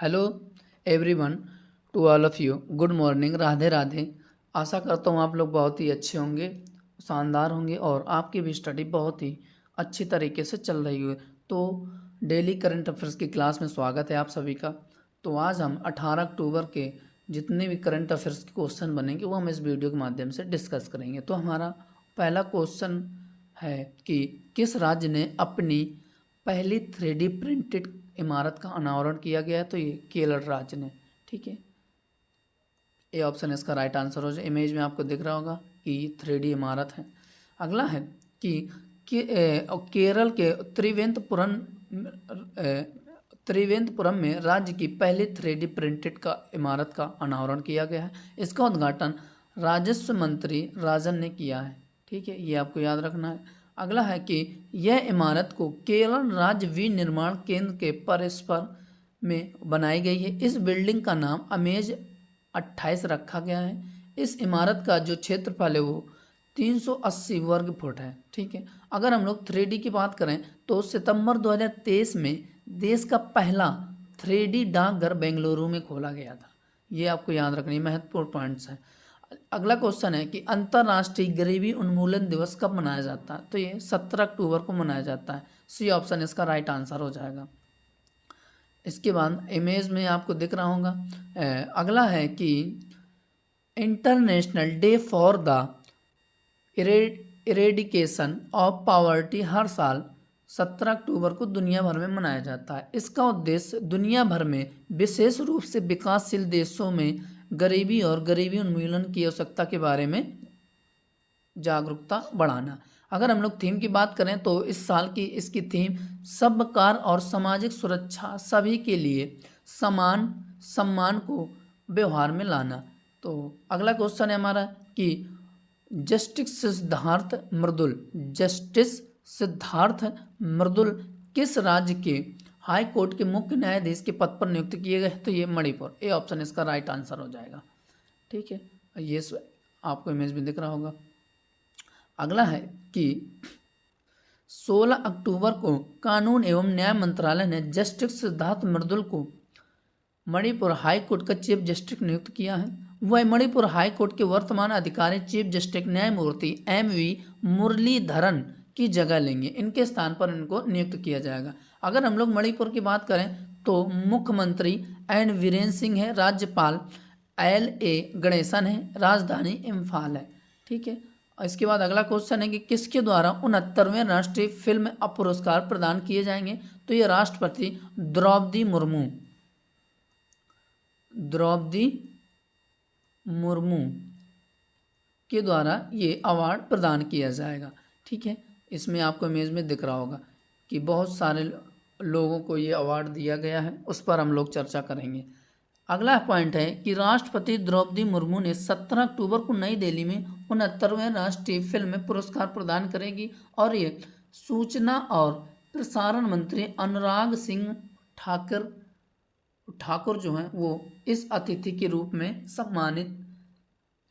Hello everyone, to all of you good morning, Radhe Radhe. आशा करता हूँ आप लोग बहुत ही अच्छे होंगे, शानदार होंगे और आपकी भी स्टडी बहुत ही अच्छी तरीके से चल रही है। तो डेली करंट अफेयर्स की क्लास में स्वागत है आप सभी का। तो आज हम 18 अक्टूबर के जितने भी करंट अफेयर्स के क्वेश्चन बनेंगे वो हम इस वीडियो के माध्यम से डिस्कस करेंगे। तो हमारा पहला क्वेश्चन है कि किस राज्य ने अपनी पहली 3D प्रिंटेड इमारत का अनावरण किया गया है? तो ये केरल राज्य ने। ठीक है, ए ऑप्शन इसका राइट आंसर हो जाए। इमेज में आपको दिख रहा होगा कि 3D इमारत है। अगला है कि केरल के त्रिवेंद्रपुरम में राज्य की पहली 3D प्रिंटेड का इमारत का अनावरण किया गया है। इसका उद्घाटन राजस्व मंत्री राजन ने किया है। ठीक है, ये आपको याद रखना है। अगला है कि यह इमारत को केरल राज्य विनिर्माण केंद्र के परिसर में बनाई गई है। इस बिल्डिंग का नाम अमेज 28 रखा गया है। इस इमारत का जो क्षेत्रफल है वो 380 वर्ग फुट है। ठीक है, अगर हम लोग 3D की बात करें तो सितंबर 2023 में देश का पहला 3D डाकघर बेंगलुरु में खोला गया था। ये आपको याद रखनी महत्वपूर्ण पॉइंट्स हैं। अगला क्वेश्चन है कि अंतर्राष्ट्रीय गरीबी उन्मूलन दिवस कब मनाया जाता है? तो ये 17 अक्टूबर को मनाया जाता है। सी ऑप्शन इसका राइट आंसर हो जाएगा। इसके बाद इमेज में आपको दिख रहा होगा। अगला है कि international day for the eradication of poverty हर साल 17 अक्टूबर को दुनिया भर में मनाया जाता है। इसका उद्देश्य दुनिया भर में विशेष रूप से विकासशील देशों में गरीबी और गरीबी उन्मूलन की आवश्यकता के बारे में जागरूकता बढ़ाना। अगर हम लोग थीम की बात करें तो इस साल की इसकी थीम सबकार और सामाजिक सुरक्षा, सभी के लिए समान सम्मान को व्यवहार में लाना। तो अगला क्वेश्चन है हमारा कि जस्टिस सिद्धार्थ मृदुल किस राज्य के हाई कोर्ट के मुख्य न्यायाधीश के पद पर नियुक्त किए गए? तो ये मणिपुर। ए ऑप्शन इसका राइट आंसर हो जाएगा। ठीक है, ये आपको इमेज में दिख रहा होगा। अगला है कि 16 अक्टूबर को कानून एवं न्याय मंत्रालय ने जस्टिस सिद्धार्थ मृदुल को मणिपुर हाई कोर्ट का चीफ जस्टिस नियुक्त किया है। वह मणिपुर हाई कोर्ट के वर्तमान अधिकारी चीफ जस्टिस न्यायमूर्ति MV मुरलीधरन की जगह लेंगे। इनके स्थान पर इनको नियुक्त किया जाएगा। अगर हम लोग मणिपुर की बात करें तो मुख्यमंत्री एन वीरेन सिंह है, राज्यपाल LA गणेशन है, राजधानी इम्फाल है। ठीक है, इसके बाद अगला क्वेश्चन है कि किसके द्वारा 69वें राष्ट्रीय फिल्म पुरस्कार प्रदान किए जाएंगे? तो ये राष्ट्रपति द्रौपदी मुर्मू के द्वारा ये अवार्ड प्रदान किया जाएगा। ठीक है, इसमें आपको इमेज में दिख रहा होगा कि बहुत सारे लोगों को ये अवार्ड दिया गया है, उस पर हम लोग चर्चा करेंगे। अगला पॉइंट है कि राष्ट्रपति द्रौपदी मुर्मू ने 17 अक्टूबर को नई दिल्ली में 69वें राष्ट्रीय फिल्म पुरस्कार प्रदान करेगी और ये सूचना और प्रसारण मंत्री अनुराग सिंह ठाकुर जो हैं वो इस अतिथि के रूप में सम्मानित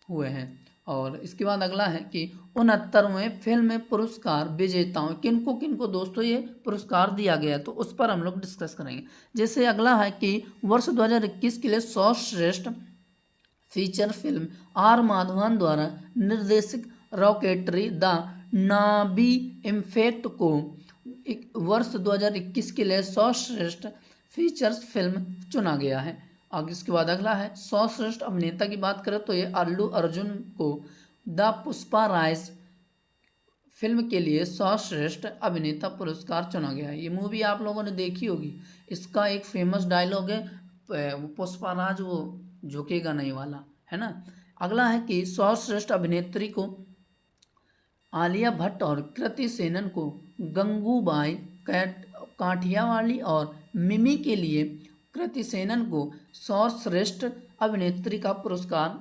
हुए हैं। और इसके बाद अगला है कि 69वें फिल्म पुरस्कार विजेताओं किनको दोस्तों ये पुरस्कार दिया गया, तो उस पर हम लोग डिस्कस करेंगे। जैसे अगला है कि वर्ष 2021 के लिए सर्वश्रेष्ठ फीचर फिल्म R माधवन द्वारा निर्देशित रॉकेटरी द नाबी इम्फेक्ट को वर्ष 2021 के लिए सर्वश्रेष्ठ फीचर फिल्म चुना गया है। और इसके बाद अगला है सर्वश्रेष्ठ अभिनेता की बात करें तो ये अल्लू अर्जुन को द पुष्पा राइज फिल्म के लिए सर्वश्रेष्ठ अभिनेता पुरस्कार चुना गया है। ये मूवी आप लोगों ने देखी होगी। इसका एक फेमस डायलॉग है पुष्पा राज वो झुकेगा नहीं वाला, है ना। अगला है कि सर्वश्रेष्ठ अभिनेत्री को आलिया भट्ट और कृति सेनन को गंगूबाई काठियावाड़ी और मिमी के लिए कृति सेनन को सर्वश्रेष्ठ अभिनेत्री का पुरस्कार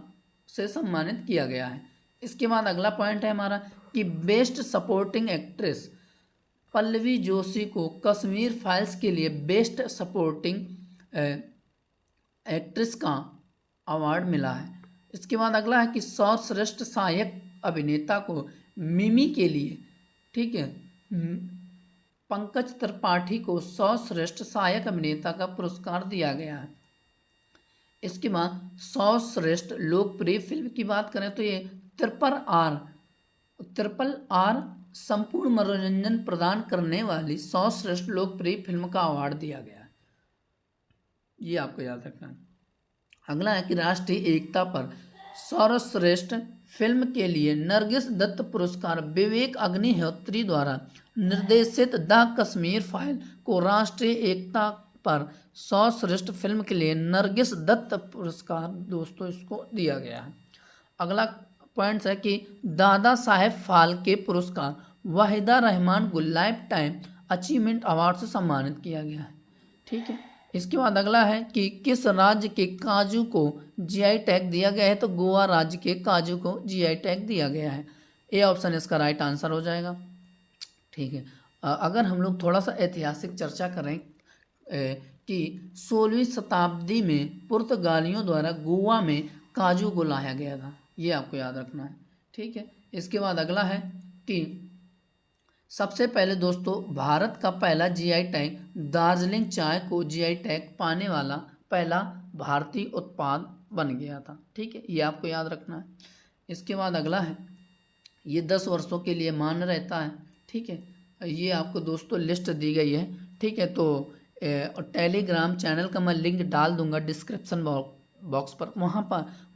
से सम्मानित किया गया है। इसके बाद अगला पॉइंट है हमारा कि best supporting actress Pallavi Joshi को कश्मीर फाइल्स के लिए बेस्ट सपोर्टिंग एक्ट्रेस का अवार्ड मिला है। इसके बाद अगला है कि सर्वश्रेष्ठ सहायक अभिनेता को मिमी के लिए, ठीक है, पंकज त्रिपाठी को सर्वश्रेष्ठ सहायक अभिनेता का पुरस्कार दिया गया है। इसके बाद 100 श्रेष्ठ लोकप्रिय फिल्म की बात करें तो ये ट्रिपल आर संपूर्ण मनोरंजन प्रदान करने वाली 100 श्रेष्ठ लोकप्रिय फिल्म का अवार्ड दिया गया है। ये आपको याद रखना है। अगला है कि राष्ट्रीय एकता पर सर्वश्रेष्ठ फिल्म के लिए नरगिस दत्त पुरस्कार विवेक अग्निहोत्री द्वारा निर्देशित द कश्मीर फाइल को राष्ट्रीय एकता पर सर्वश्रेष्ठ फिल्म के लिए नरगिस दत्त पुरस्कार दोस्तों इसको दिया गया है। अगला पॉइंट्स है कि दादा साहेब फाल्के पुरस्कार वाहिदा रहमान को लाइफ टाइम अचीवमेंट अवार्ड से सम्मानित किया गया है। ठीक है, इसके बाद अगला है कि किस राज्य के काजू को जीआई टैग दिया गया है, तो गोवा राज्य के काजू को जीआई टैग दिया गया है। ए ऑप्शन इसका राइट आंसर हो जाएगा। ठीक है, अगर हम लोग थोड़ा सा ऐतिहासिक चर्चा करें कि 16वीं शताब्दी में पुर्तगालियों द्वारा गोवा में काजू को लाया गया था, ये आपको याद रखना है। ठीक है, इसके बाद अगला है कि सबसे पहले दोस्तों भारत का पहला जीआई टैग दार्जिलिंग चाय को जीआई टैग पाने वाला पहला भारतीय उत्पाद बन गया था। ठीक है, ये आपको याद रखना है। इसके बाद अगला है ये 10 वर्षों के लिए मान्य रहता है। ठीक है, ये आपको दोस्तों लिस्ट दी गई है। ठीक है, तो टेलीग्राम चैनल का मैं लिंक डाल दूंगा डिस्क्रिप्शन बॉक्स पर,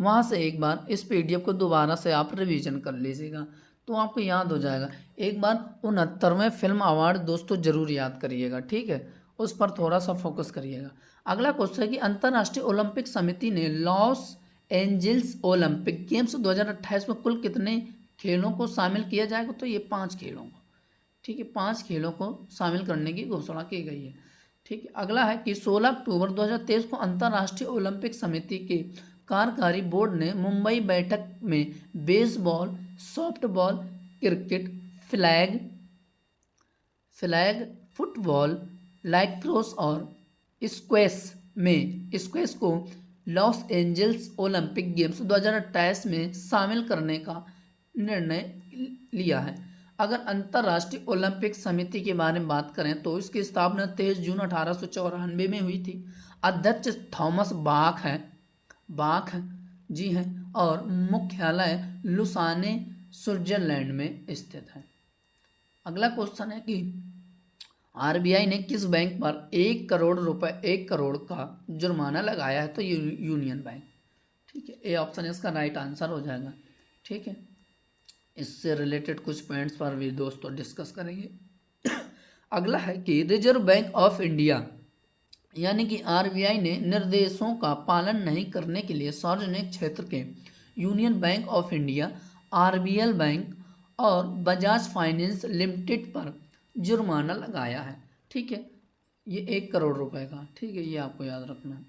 वहाँ से एक बार इस पीडीएफ को दोबारा से आप रिवीजन कर लीजिएगा तो आपको याद हो जाएगा। एक बार 69वें फिल्म अवार्ड दोस्तों जरूर याद करिएगा। ठीक है, उस पर थोड़ा सा फोकस करिएगा। अगला क्वेश्चन है कि अंतर्राष्ट्रीय ओलंपिक समिति ने लॉस एंजल्स ओलंपिक गेम्स 2028 में कुल कितने खेलों को शामिल किया जाएगा, तो ये 5 खेलों को। ठीक है, 5 खेलों को शामिल करने की घोषणा की गई है। ठीक है, अगला है कि 16 अक्टूबर 2023 को अंतर्राष्ट्रीय ओलंपिक समिति के कार्यकारी बोर्ड ने मुंबई बैठक में baseball, softball, cricket, flag football, lacrosse और स्क्वैश को लॉस एंजल्स ओलंपिक गेम्स 2028 में शामिल करने का निर्णय लिया है। अगर अंतर्राष्ट्रीय ओलंपिक समिति के बारे में बात करें तो इसकी स्थापना 23 जून 1894 में हुई थी। अध्यक्ष थॉमस बाख जी हैं और मुख्यालय लुसाने स्विट्जरलैंड में स्थित है। अगला क्वेश्चन है कि आरबीआई ने किस बैंक पर 1 करोड़ का जुर्माना लगाया है, तो यूनियन बैंक। ठीक है, ए ऑप्शन इसका राइट आंसर हो जाएगा। ठीक है, इससे रिलेटेड कुछ पॉइंट्स पर भी दोस्तों डिस्कस करेंगे। अगला है कि रिजर्व बैंक ऑफ इंडिया यानी कि आरबीआई ने निर्देशों का पालन नहीं करने के लिए सार्वजनिक क्षेत्र के union bank of India, RBL bank और बजाज फाइनेंस लिमिटेड पर जुर्माना लगाया है। ठीक है, ये 1 करोड़ रुपए का। ठीक है, ये आपको याद रखना है।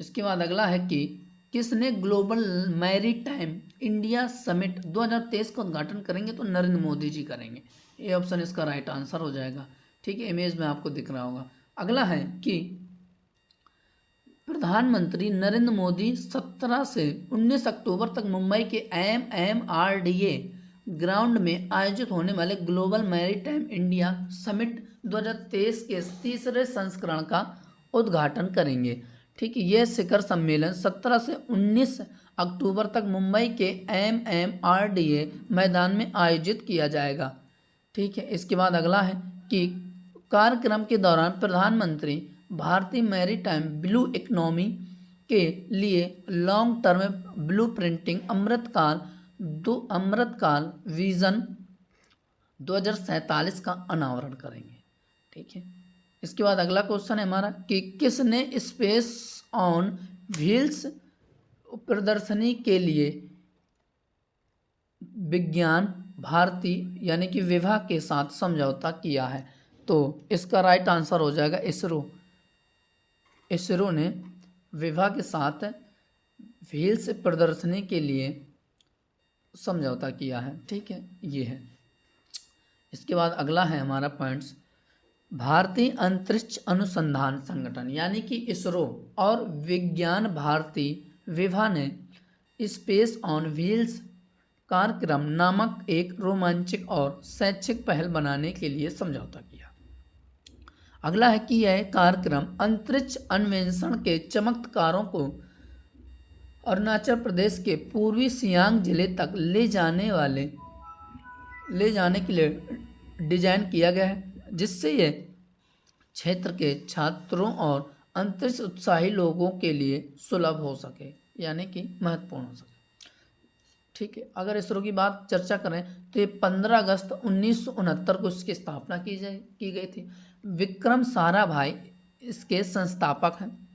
इसके बाद अगला है कि किसने ग्लोबल मैरीटाइम इंडिया समिट 2023 का उद्घाटन करेंगे, तो नरेंद्र मोदी जी करेंगे। ये ऑप्शन इसका राइट आंसर हो जाएगा। ठीक है, इमेज में आपको दिख रहा होगा। अगला है कि प्रधानमंत्री नरेंद्र मोदी 17 से 19 अक्टूबर तक मुंबई के MMRDA ग्राउंड में आयोजित होने वाले ग्लोबल मैरीटाइम इंडिया समिट 2023 के तीसरे संस्करण का उद्घाटन करेंगे। ठीक है, यह शिखर सम्मेलन 17 से 19 अक्टूबर तक मुंबई के MMRDA मैदान में आयोजित किया जाएगा। ठीक है, इसके बाद अगला है कि कार्यक्रम के दौरान प्रधानमंत्री भारतीय मैरीटाइम ब्लू इकोनॉमी के लिए लॉन्ग टर्म ब्लू प्रिंटिंग अमृतकाल विजन 2047 का अनावरण करेंगे। ठीक है, इसके बाद अगला क्वेश्चन है हमारा कि किसने स्पेस ऑन व्हील्स प्रदर्शनी के लिए विज्ञान भारती यानी कि विभा के साथ समझौता किया है, तो इसका राइट आंसर हो जाएगा इसरो ने विभा के साथ व्हील्स प्रदर्शनी के लिए समझौता किया है। ठीक है, ये है। इसके बाद अगला है हमारा पॉइंट्स भारतीय अंतरिक्ष अनुसंधान संगठन यानी कि इसरो और विज्ञान भारती विभा ने स्पेस ऑन व्हील्स कार्यक्रम नामक एक रोमांचक और शैक्षिक पहल बनाने के लिए समझौता किया। अगला है कि यह कार्यक्रम अंतरिक्ष अन्वेषण के चमत्कारों को अरुणाचल प्रदेश के पूर्वी सियांग जिले तक ले जाने के लिए डिजाइन किया गया है, जिससे ये क्षेत्र के छात्रों और अंतरिक्ष उत्साही लोगों के लिए सुलभ हो सके, यानी कि महत्वपूर्ण हो सके। ठीक है, अगर इसरो की बात चर्चा करें तो ये 15 अगस्त 1969 को इसकी स्थापना की गई थी। विक्रम साराभाई इसके संस्थापक हैं।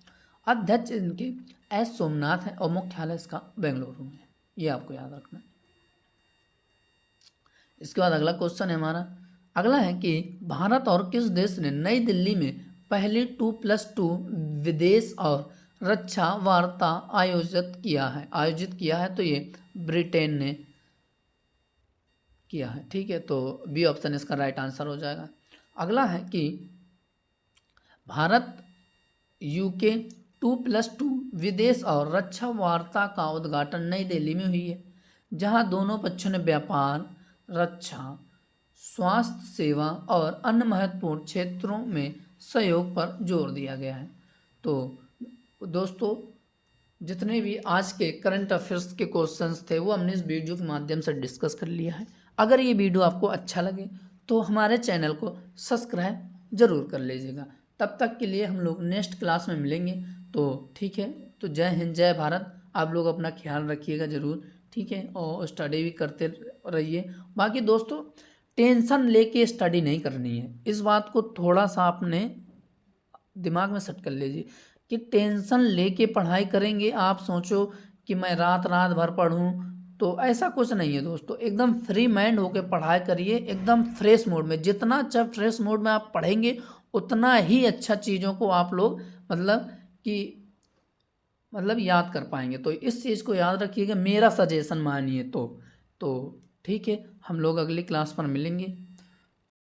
अध्यक्ष इनके एस सोमनाथ है और मुख्यालय इसका बेंगलुरु में है, ये आपको याद रखना है। इसके बाद अगला क्वेश्चन है हमारा, अगला है कि भारत और किस देश ने नई दिल्ली में पहली 2+2 विदेश और रक्षा वार्ता आयोजित किया है तो ये ब्रिटेन ने किया है। ठीक है, तो बी ऑप्शन इसका राइट आंसर हो जाएगा। अगला है कि भारत यूके 2+2 विदेश और रक्षा वार्ता का उद्घाटन नई दिल्ली में हुई है, जहां दोनों पक्षों ने व्यापार, रक्षा, स्वास्थ्य सेवा और अन्य महत्वपूर्ण क्षेत्रों में सहयोग पर जोर दिया गया है। तो दोस्तों, जितने भी आज के करंट अफेयर्स के क्वेश्चंस थे वो हमने इस वीडियो के माध्यम से डिस्कस कर लिया है। अगर ये वीडियो आपको अच्छा लगे तो हमारे चैनल को सब्सक्राइब जरूर कर लीजिएगा। तब तक के लिए हम लोग नेक्स्ट क्लास में मिलेंगे। तो ठीक है, तो जय हिंद जय भारत। आप लोग अपना ख्याल रखिएगा ज़रूर, ठीक है, और स्टडी भी करते रहिए। बाकी दोस्तों, टेंशन लेके स्टडी नहीं करनी है, इस बात को थोड़ा सा अपने दिमाग में सेट कर लीजिए कि टेंशन लेके पढ़ाई करेंगे, आप सोचो कि मैं रात भर पढ़ूं, तो ऐसा कुछ नहीं है दोस्तों। एकदम फ्री माइंड होके पढ़ाई करिए, एकदम फ्रेश मोड में। जितना अच्छा फ्रेश मोड में आप पढ़ेंगे उतना ही अच्छा चीज़ों को आप लोग मतलब याद कर पाएंगे। तो इस चीज़ को याद रखिएगा, मेरा सजेशन मानिए तो ठीक है, हम लोग अगली क्लास पर मिलेंगे।